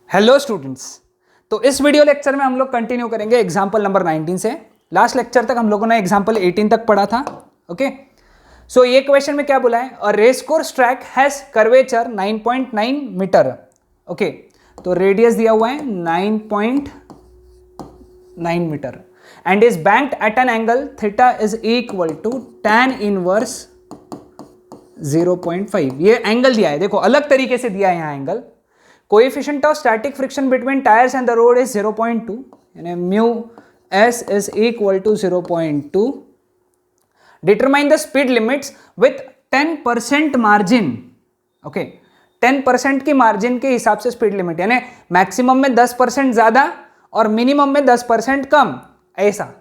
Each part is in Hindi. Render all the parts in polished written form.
Hello students. तो इस वीडियो लेक्चर में हम लोग कंटिन्यू करेंगे एग्जाम्पल नंबर 19 से। लास्ट लेक्चर तक हम लोगों ने एग्जाम्पल 18 तक पढ़ा था। ओके, सो ये क्वेश्चन में क्या बोला है, a race course track has curvature 9.9 metre. Okay, तो रेडियस दिया हुआ है 9.9 metre and is banked at an angle theta is equal to tan inverse 0.5। ये एंगल दिया है, देखो अलग तरीके से दिया है यहाँ angle. Coefficient of static friction between tyres and the road is 0.2 यानी mu s is equal to 0.2। Determine the speed limits with 10% margin. Okay, 10% की मार्जिन के हिसाब से स्पीड लिमिट यानी मैक्सिमम में 10% ज्यादा और मिनिमम में 10% कम, ऐसा।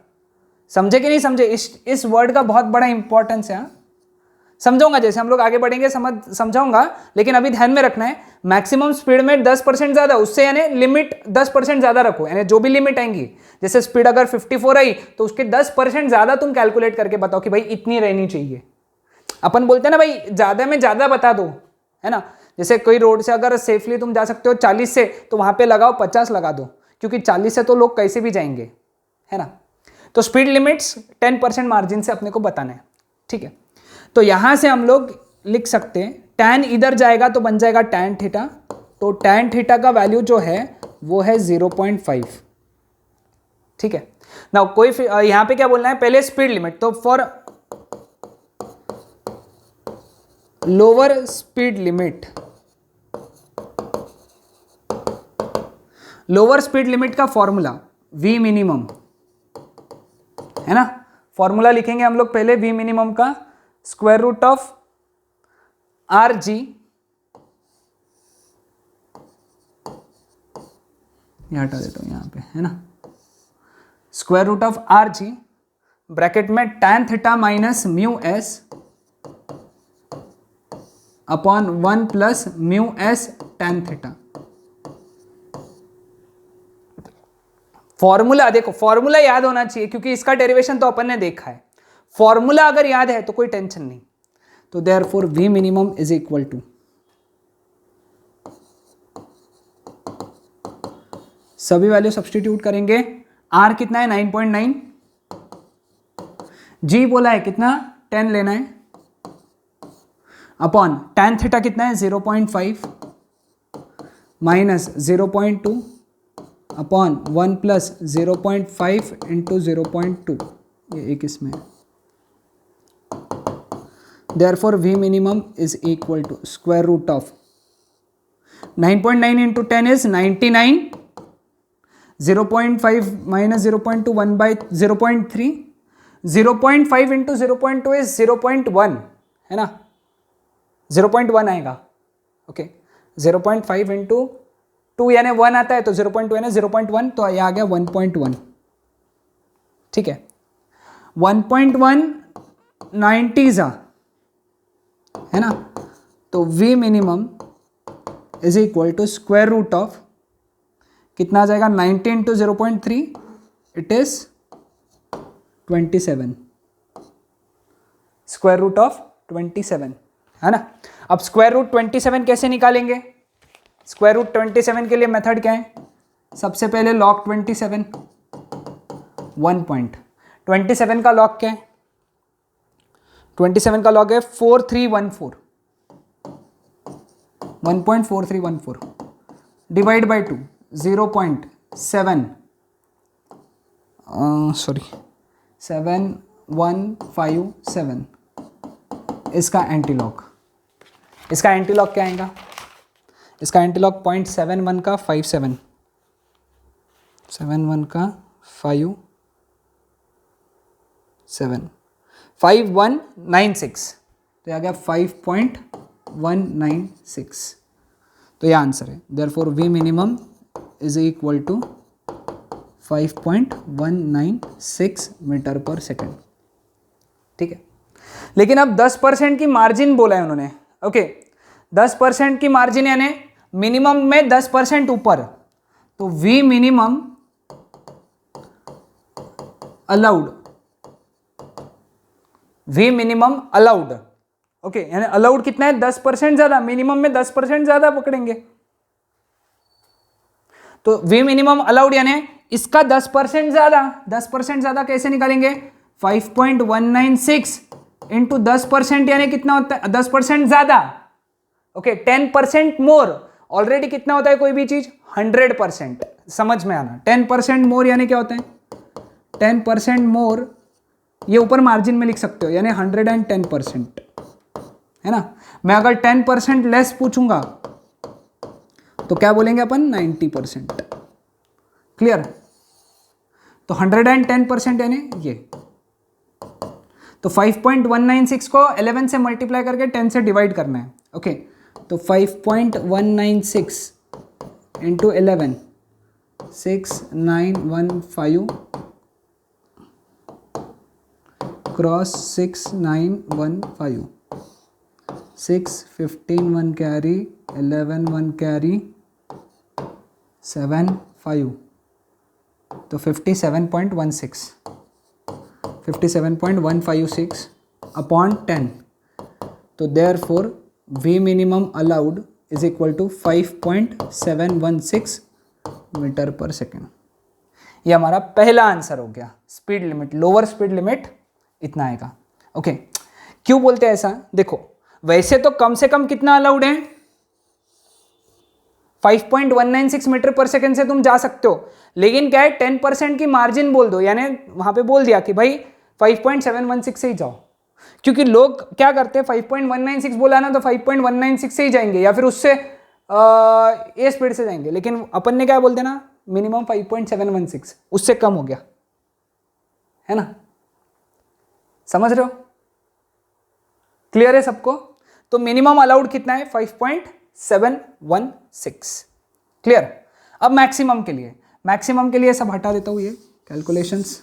समझे कि नहीं समझे? इस वर्ड का बहुत बड़ा इंपॉर्टेंस है। समझाऊंगा, जैसे हम लोग आगे बढ़ेंगे समझाऊंगा, लेकिन अभी ध्यान में रखना है मैक्सिमम स्पीड में 10% ज्यादा, उससे यानी लिमिट 10% ज्यादा रखो। यानी जो भी लिमिट आएंगी, जैसे स्पीड अगर 54 आई तो उसके 10% ज्यादा तुम कैलकुलेट करके बताओ कि भाई इतनी रहनी चाहिए। अपन बोलते हैं ना भाई ज्यादा में ज्यादा बता दो, है ना। जैसे कोई रोड से अगर सेफली तुम जा सकते हो 40 से, तो वहां पे लगाओ 50 लगा दो, क्योंकि 40 से तो लोग कैसे भी जाएंगे, है ना। तो स्पीड लिमिट्स 10% मार्जिन से अपने को बताना है, ठीक है। तो यहां से हम लोग लिख सकते हैं tan इधर जाएगा तो बन जाएगा tan थीटा, तो tan थीटा का वैल्यू जो है वो है 0.5, ठीक है ना। कोई यहां पे क्या बोलना है, पहले स्पीड लिमिट, तो for lower speed limit, lower speed limit का फॉर्मूला v मिनिमम, है ना। फॉर्मूला लिखेंगे हम लोग पहले v मिनिमम का square root of r g, यहां हटा देता हूं यहां पे, है ना। Square root of r g bracket में tan theta minus mu s upon 1 plus mu s tan theta. Formula देखो, फॉर्मूला याद होना चाहिए क्योंकि इसका डेरिवेशन तो अपन ने देखा है। फॉर्मूला अगर याद है तो कोई टेंशन नहीं। तो therefore v minimum is equal to, सभी वैल्यू सब्स्टिट्यूट करेंगे। r कितना है 9.9, g बोला है कितना 10 लेना है, अपॉन tan थीटा कितना है 0.5 माइनस 0.2 अपॉन 1 प्लस 0.5 इंटू 0.2, ये एक इसमें। Therefore v minimum is equal to square root of 9.9 into 10 is 99, 0.5 minus 0.2 1 by 0.3, 0.5 into 0.2 is 0.1, है ना, 0.1 आएगा। ओके, 0.5 into 2 यानी 1 आता है, तो 0.2 यानी 0.1, तो ये आ गया 1.1, ठीक है। 1.1 90 है ना, तो v minimum is equal to square root of कितना आ जाएगा 90 into 0.3, it is 27, square root of 27, है ना। अब स्क्वायर रूट 27 कैसे निकालेंगे? स्क्वायर रूट 27 के लिए मेथड क्या है, सबसे पहले लॉग 27, 1.27 का लॉग क्या है, 27 का लॉग है 4314, 1.4314 डिवाइड बाई 2 0.7 7157, इसका एंटीलॉग, इसका एंटीलॉग क्या आएगा, इसका एंटीलॉग 0.71 का 57, 71 का 57, 5196, तो आ गया 5.196, तो यह आंसर है। Therefore v minimum is equal to 5.196 metre per second, ठीक है। लेकिन अब 10% की मार्जिन बोला है उन्होंने। ओके, 10% की मार्जिन यानी मिनिमम में 10% ऊपर, तो v minimum allowed, v minimum allowed, okay, यानी अलाउड कितना है 10% ज्यादा, मिनिमम में 10% ज्यादा पकड़ेंगे। तो वी मिनिमम अलाउड यानी इसका 10% ज्यादा, 10% ज्यादा कैसे निकालेंगे? 5.196 इंटू 10% यानी कितना होता है? 10% ज्यादा, ओके 10% मोर। ऑलरेडी कितना होता है कोई भी चीज? 100%। समझ में आना, 10% मोर यानी क्या होता है? 10% मोर, ये ऊपर मार्जिन में लिख सकते हो, यानी 110%, है ना। मैं अगर 10% लेस पूछूंगा तो क्या बोलेंगे अपन? 90%। क्लियर? तो 110% यानी ये। तो 5.196 को 11 से मल्टीप्लाई करके 10 से डिवाइड करना है, ओके। तो 5.196 इंटू 11, 6915 क्रॉस 6915, 6 15 1 कैरी, 11 1 कैरी, 7 5, तो 57.16, 57.156 अपॉन 10। तो therefore v minimum allowed is equal to 5.716 metre per second. ये हमारा पहला आंसर हो गया। Speed limit, lower speed limit इतना आएगा, ओके। क्यों बोलते हैं ऐसा? देखो वैसे तो कम से कम कितना अलाउड है? 5.196 मीटर पर सेकेंड से तुम जा सकते हो, लेकिन क्या है 10% की मार्जिन बोल दो, यानी वहां पे बोल दिया कि भाई 5.716 से ही जाओ। क्योंकि लोग क्या करते हैं, 5.196 बोला ना तो 5.196 से ही जाएंगे या फिर उससे ए स्पीड से जाएंगे, लेकिन अपन ने क्या बोल देना? मिनिमम 5.716, उससे कम हो गया, है ना। समझ रहे हो? क्लियर है सबको? तो मिनिमम अलाउड कितना है? 5.716। क्लियर? अब मैक्सिमम के लिए, मैक्सिमम के लिए सब हटा देता हूं ये कैलकुलेशंस।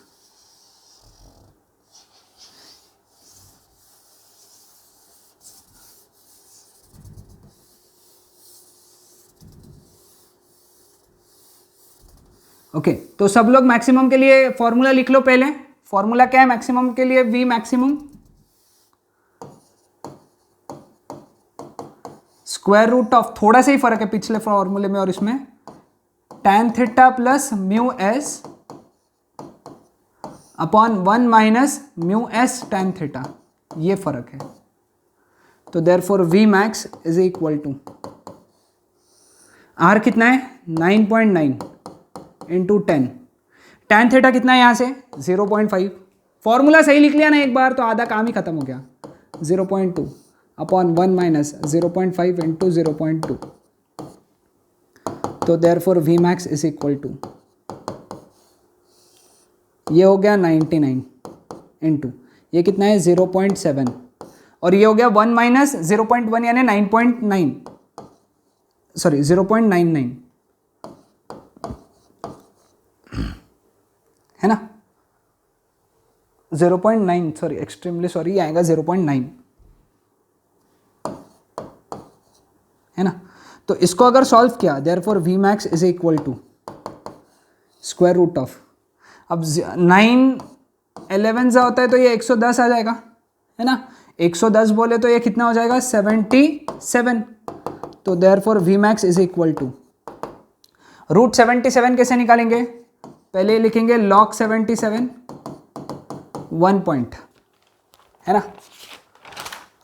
ओके तो सब लोग मैक्सिमम के लिए फॉर्मूला लिख लो पहले। फॉर्मूला क्या है मैक्सिमम के लिए? V maximum square root of, थोड़ा सा ही फर्क है पिछले फॉर्मूले में और इसमें, tan theta plus mu s upon 1 minus mu s tan theta, ये फर्क है। तो therefore v max is equal to, r कितना है? 9.9 इंटू 10, tan थीटा कितना है यहाँ से? 0.5। फॉर्मूला सही लिख लिया ना एक बार तो आधा काम ही खत्म हो गया। 0.2 अपॉन 1 माइनस 0.5 इंटू 0.2, तो therefore v max is equal to, ये हो गया 99 इंटू ये कितना है? 0.7, और ये हो गया 1 माइनस 0.1 यानी 9.9, सॉरी 0.99, है ना। 0.9, सॉरी एक्सट्रीमली सॉरी, आएगा 0.9, है ना। तो इसको अगर सॉल्व किया, therefore v max is equal to square root of, अब 9 11 सा होता है तो ये 110 आ जाएगा, है ना। 110 बोले तो ये कितना हो जाएगा? 77। तो therefore v max is equal to root 77 कैसे निकालेंगे? पहले लिखेंगे log 77 1 पॉइंट, है ना।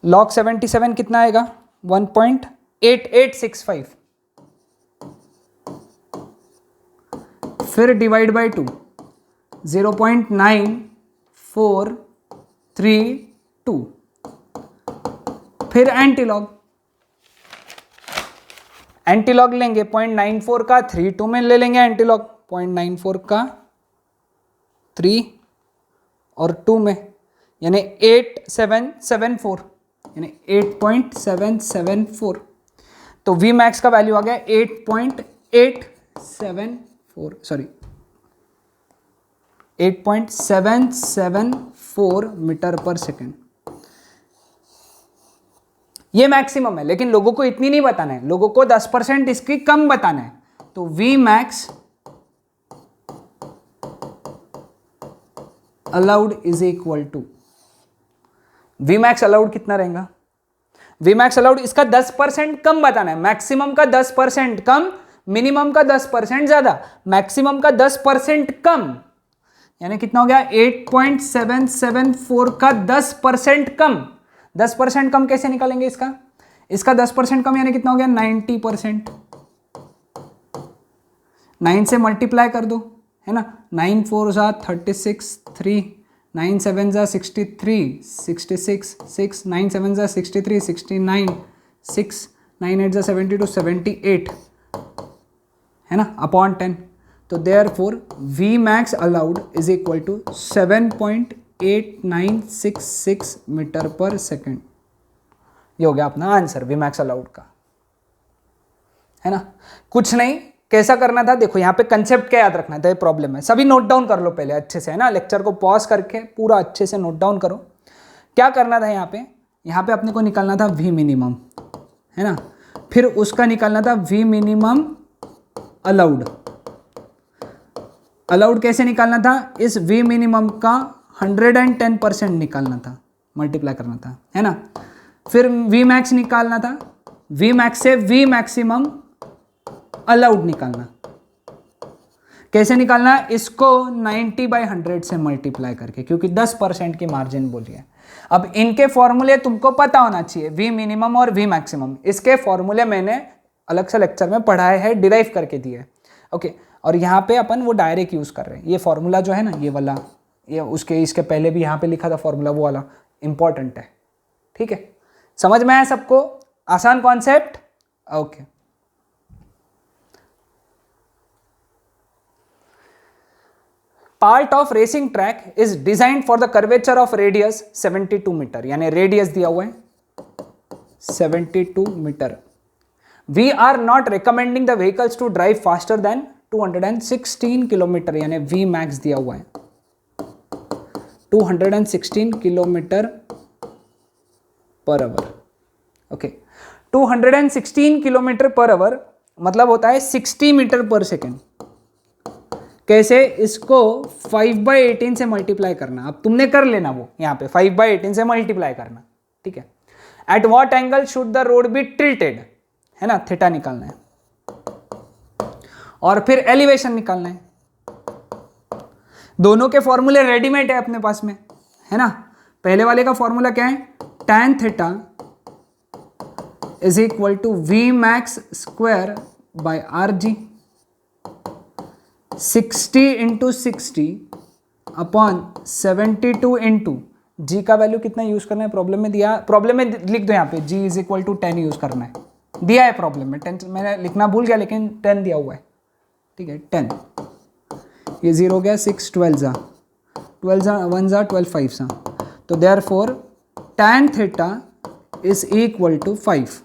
log 77 कितना आएगा? 1.8865, फिर डिवाइड बाई 2, 0.9432, फिर एंटीलॉग, एंटीलॉग लेंगे 0.94 का 3 2 में ले लेंगे एंटीलॉग, 0.94 का 3 और 2 में, यानी 8774, यानी 8.774। तो वी मैक्स का वैल्यू आ गया 8.874, सॉरी 8.774 मीटर पर सेकेंड। ये मैक्सिमम है, लेकिन लोगों को इतनी नहीं बताना है, लोगों को 10% इसकी कम बताना है। तो v max allowed is equal to, v max allowed कितना रहेगा? वी मैक्स अलाउड इसका 10% कम बताना है, मैक्सिमम का 10% कम, मिनिमम का 10% ज़्यादा, मैक्सिमम का 10% कम, यानी कितना हो गया 8.774 का 10% कम। 10% कम कैसे निकालेंगे इसका? इसका 10% कम यानी कितना हो गया 90%। 9 से मल्टीप्लाई कर दो, है ना। 9 4 जा 36, 3 9 7 जा 63, 66 6 9 7 जा 63, 69 6 9 8 जा 72, 78, है ना, अपॉन 10। तो therefore v max allowed is equal to 7.8966 metre per second. ये हो गया अपना आंसर वी मैक्स अलाउड का, है ना। कुछ नहीं, कैसा करना था देखो, यहाँ पे कंसेप्ट क्या याद रखना था, ये प्रॉब्लम है। सभी नोट डाउन कर लो पहले अच्छे से, है ना। लेक्चर को पॉज करके पूरा अच्छे से नोट डाउन करो। क्या करना था यहाँ पे अपने को निकालना था वी मिनिमम, है ना। फिर उसका निकालना था वी मिनिमम अलाउड। अलाउड कैसे निकालना था? इस वी मिनिमम का 110% निकालना था, मल्टीप्लाई करना था, है ना। फिर वी मैक्स निकालना था, वी मैक्स से वी मैक्सिमम अलाउड निकालना। कैसे निकालना? इसको 90/100 से मल्टीप्लाई करके, क्योंकि 10% की मार्जिन बोली है। अब इनके फॉर्मूले तुमको पता होना चाहिए, वी मिनिमम और वी मैक्सिमम। इसके फॉर्मूले मैंने अलग से लेक्चर में पढ़ाए हैं, डिराइव करके दिए, ओके। और यहाँ पे अपन वो डायरेक्ट यूज कर रहे हैं। ये फॉर्मूला जो है ना, ये वाला, ये इसके पहले भी यहाँ पे लिखा था फॉर्मूला, वो वाला इंपॉर्टेंट है, ठीक है। समझ में आया सबको? आसान concept, okay. Part of racing track is designed for the curvature of radius 72 metre, यानी रेडियस दिया हुआ है 72 metre. We are not recommending the vehicles to drive faster than 216 kilometre, यानी वी मैक्स दिया हुआ है 216 kilometre per hour, okay. 216 kilometre per hour मतलब होता है 60 मीटर पर सेकेंड। कैसे? इसको 5/18 से मल्टीप्लाई करना। अब तुमने कर लेना वो, यहाँ पे 5/18 से मल्टीप्लाई करना, ठीक है। At what angle should the road be tilted, है ना, थीटा निकालना है। और फिर एलिवेशन निकालना है। दोनों के फॉर्मूले रेडीमेड है अपने पास में, है ना। पहले वाले का फॉर्मूला क्या है? tan theta is equal to v max square by r g, 60 into 60 upon 72 into g का वैल्यू कितना यूज करना है प्रॉब्लम में दिया, प्रॉब्लम में लिख दो यहाँ पे g is equal to 10 use करना है, दिया है प्रॉब्लम में। 10 मैंने लिखना भूल गया, लेकिन 10 दिया हुआ है, ठीक है। 10 ये 0 हो गया, 6 12 जा 1 जा 12 5 जा, तो therefore tan theta is equal to 5।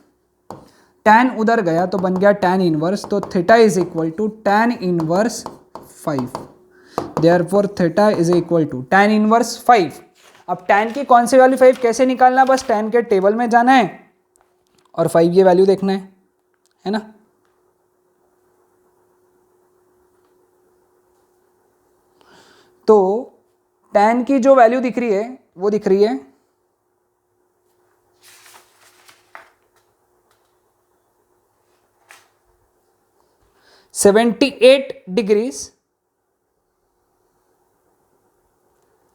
tan उधर गया तो बन गया tan इनवर्स, तो theta is equal to tan inverse 5। Therefore theta is equal to tan inverse 5। अब tan की कौन सी वैल्यू 5 कैसे निकालना? बस tan के टेबल में जाना है और 5 ये वैल्यू देखना है ना। तो tan की जो वैल्यू दिख रही है वो दिख रही है 78 डिग्रीज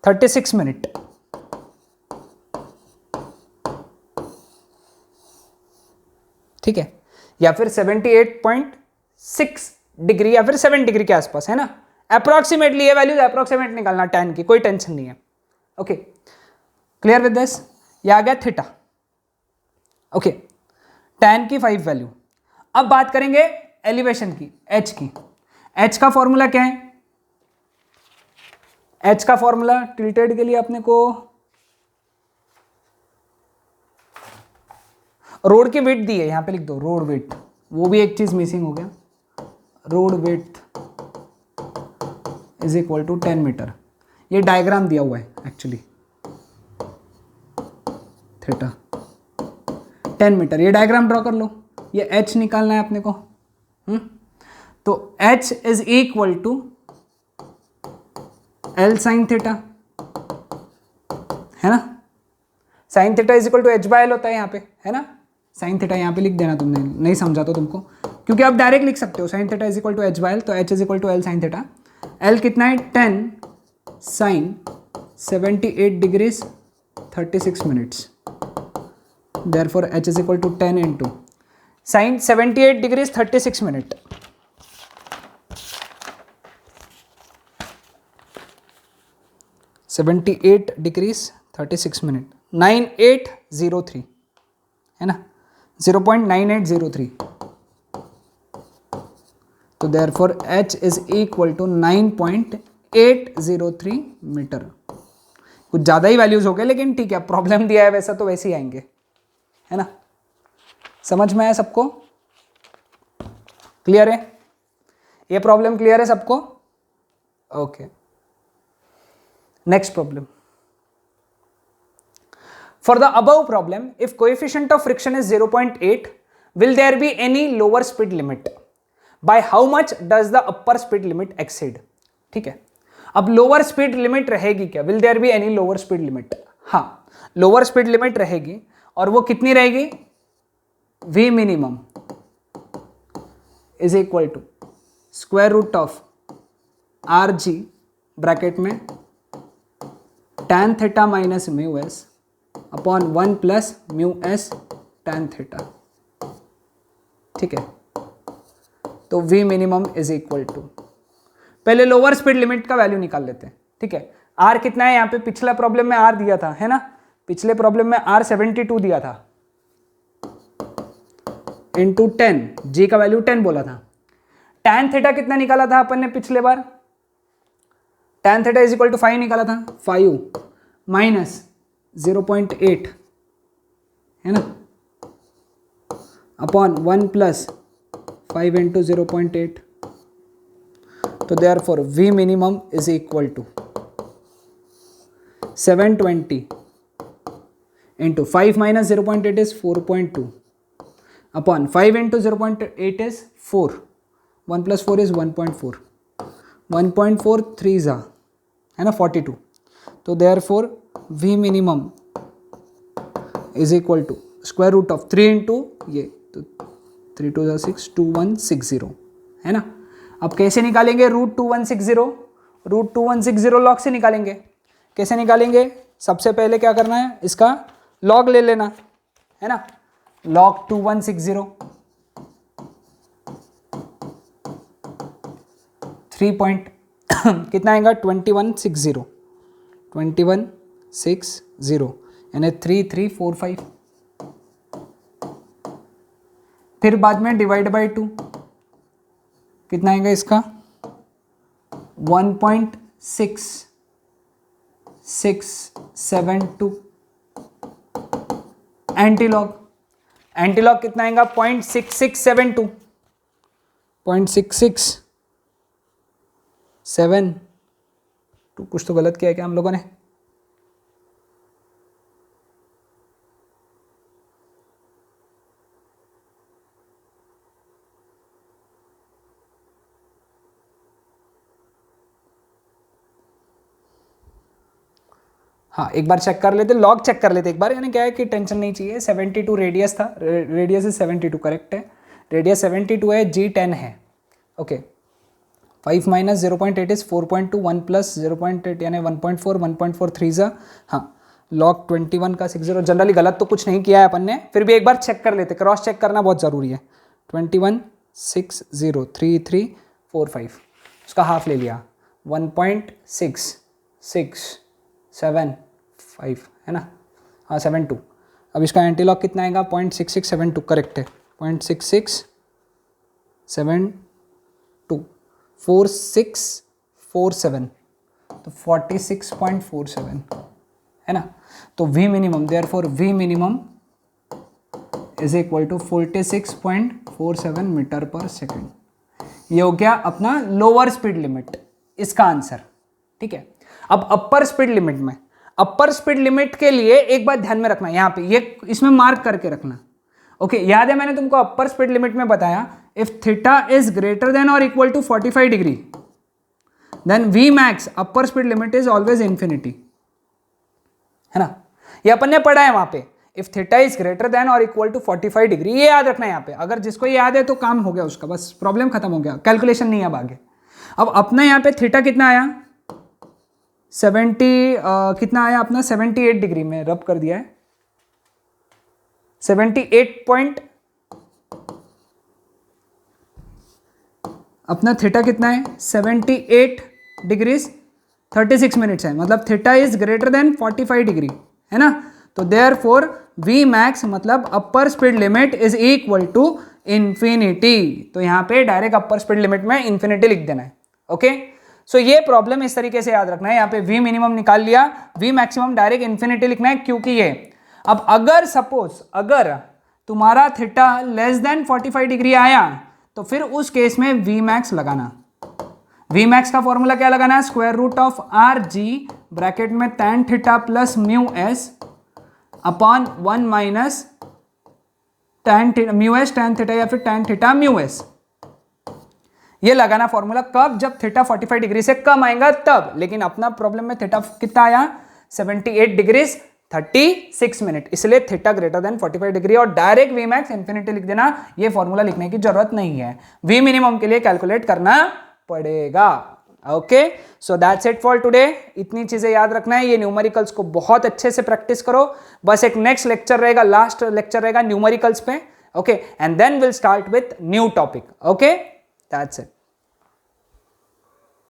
36 मिनट, ठीक है। या फिर 78.6 डिग्री या फिर 7 डिग्री के आसपास, है ना। अप्रोक्सीमेटली ये वैल्यूज अप्रोक्सीमेट निकालना tan की, कोई टेंशन नहीं है, ओके। Clear with this? ये आ गया थीटा, ओके। tan की 5 वैल्यू। अब बात करेंगे एलिवेशन की, h की। h का फॉर्मूला क्या है? h का फॉर्मूला टिल्टेड के लिए अपने को रोड की विड्थ दी है, यहां पे लिख दो रोड विड्थ, वो भी एक चीज मिसिंग हो गया। Road width is equal to 10 metre. ये डायग्राम दिया हुआ है एक्चुअली, थीटा 10 मीटर, ये डायग्राम ड्रॉ कर लो। ये h निकालना है अपने को, तो h is equal to L sine theta, है ना। Sine theta is equal to h by L होता है यहाँ पे, है ना। साइन थीटा यहाँ पे लिख देना तुमने, नहीं समझा तो तुमको, क्योंकि आप डायरेक्ट लिख सकते हो sine theta is equal to h by l, तो h is equal to l sine theta. L कितना है 10 sine 78 degrees 36 minutes, therefore h is equal to 10 into sine 78 degrees 36 minute, (78 degrees 36 minute) 9803 है ना, 0.9803। तो therefore h is equal to 9.803 metre. कुछ ज़्यादा ही वैल्यूज हो गए, लेकिन ठीक है, प्रॉब्लम दिया है वैसा तो वैसे ही आएंगे, है ना। समझ में आया सबको? क्लियर है? ये प्रॉब्लम क्लियर है सबको? Okay, next problem. For the above problem, if coefficient of friction is 0.8, will there be any lower speed limit? By how much does the upper speed limit exceed? ठीक है, अब लोअर स्पीड लिमिट रहेगी क्या? Will there be any lower speed limit? हाँ, लोअर स्पीड लिमिट रहेगी, और वो कितनी रहेगी? V minimum is equal to square root of RG bracket में tan theta minus mu s upon 1 plus mu s tan theta. ठीक है, तो V minimum is equal to, पहले लोअर स्पीड लिमिट का वैल्यू निकाल लेते हैं। ठीक है, R कितना है यहाँ पे? पिछला प्रॉब्लम में R दिया था, है ना, पिछले प्रॉब्लम में R 72 दिया था, इंटू 10, G का वैल्यू 10 बोला था। tan थीटा कितना निकाला था अपन ने पिछले बार? tan theta is equal to 5 निकाला था, 5 माइनस 0.8 है ना, अपॉन 1 प्लस 5 इंटू 0.8। तो therefore V minimum is equal to 720 into 5 minus 0.8 is 4.2 upon 5 into 0.8 is 4, 1 plus 4 is 1.4, 1.43 है ना 42। तो therefore V minimum is equal to square root of 3 into ये, तो 3 2 6, 2160 है ना। अब कैसे निकालेंगे रूट 2160? रूट 2160 लॉग से निकालेंगे। कैसे निकालेंगे? सबसे पहले क्या करना है, इसका लॉग ले लेना है ना, लॉग 2160 3 पॉइंट कितना आएगा? 2160 यानी 3345। फिर बाद में डिवाइड बाई 2 कितना आएगा इसका? 1.6672। एंटीलॉग कितना आएगा? 0.6672, 0.6672। कुछ तो गलत किया है क्या हम लोगों ने? हाँ, एक बार चेक कर लेते, लॉग चेक कर लेते एक बार, यानी क्या है कि टेंशन नहीं चाहिए। 72 रेडियस था, रेडियस इज 72 करेक्ट है, रेडियस 72 है, G 10 है। ओके, 5 माइनस 0.8 इज 4.2, 1 प्लस 0.8 यानी 1.4, 1.43 ज़ा, हाँ, लॉग 21 का 60। जनरली गलत तो कुछ नहीं किया है अपन ने, फिर भी एक बार चेक कर लेते, क्रॉस चेक करना बहुत ज़रूरी है। 21603345, उसका हाफ ले लिया, 1.6675 है ना, हाँ 72। अब इसका एंटीलॉग कितना आएगा? 0.6672 करेक्ट है, 0.6672, 4647, तो 46.47 है ना। तो V minimum, therefore V minimum is equal to 46.47 metre per second. ये हो गया अपना लोअर स्पीड लिमिट, इसका आंसर। ठीक है, अब अपर स्पीड लिमिट में, अपर स्पीड लिमिट के लिए एक बात ध्यान में रखना, यहाँ पे ये इसमें मार्क करके रखना। ओके, याद है मैंने तुमको अपर स्पीड लिमिट में बताया, if theta is greater than और equal to 45 degree then V max upper speed limit is always infinity, है ना। ये अपन ने पढ़ा है वहां पे, if theta is greater than और इक्वल टू 45 डिग्री, ये याद रखना है यहाँ पे। अगर जिसको ये याद है तो काम हो गया उसका, बस प्रॉब्लम खत्म हो गया, कैलकुलेशन नहीं है अब आगे। अब अपना यहाँ पे थीटा कितना आया कितना आया अपना 78 डिग्री में रब कर दिया है 78 अपना थीटा कितना है 78 डिग्रीज 36 मिनट्स है, मतलब theta is greater than 45 degree है ना। तो देयरफॉर वी मैक्स मतलब upper speed limit is equal to infinity. तो यहाँ पे डायरेक्ट अपर स्पीड लिमिट में इन्फिनिटी लिख देना है। ओके सो ये प्रॉब्लम इस तरीके से याद रखना है। यहाँ पे वी मिनिमम निकाल लिया, वी मैक्सिमम डायरेक्ट इन्फिनिटी लिखना है क्योंकि ये अब अगर सपोज अगर तुम्हारा थीटा लेस देन 45 डिग्री आया तो फिर उस केस में वी मैक्स लगाना। वी मैक्स का फॉर्मूला क्या लगाना है, square root of r g bracket में tan theta plus mu s upon 1 minus mu s tan theta या फिर tan थीटा म्यू एस। ये लगाना फॉर्मूला कब, जब थीटा 45 डिग्री से कम आएगा तब। लेकिन अपना प्रॉब्लम में थीटा कितना आया 78 डिग्रीज 36 मिनट, इसलिए थीटा ग्रेटर देन 45 डिग्री और डायरेक्ट वी मैक्स इन्फिनिटी लिख देना। ये फॉर्मूला लिखने की जरूरत नहीं है, वी मिनिमम के लिए कैलकुलेट करना पड़ेगा। Okay so that's it for today. इतनी चीजें याद रखना है, ये न्यूमेरिकल्स को बहुत अच्छे से प्रैक्टिस करो। बस एक नेक्स्ट लेक्चर रहेगा, लास्ट लेक्चर रहेगा न्यूमेरिकल्स पे। Okay and then will start with new topic. Okay that's it.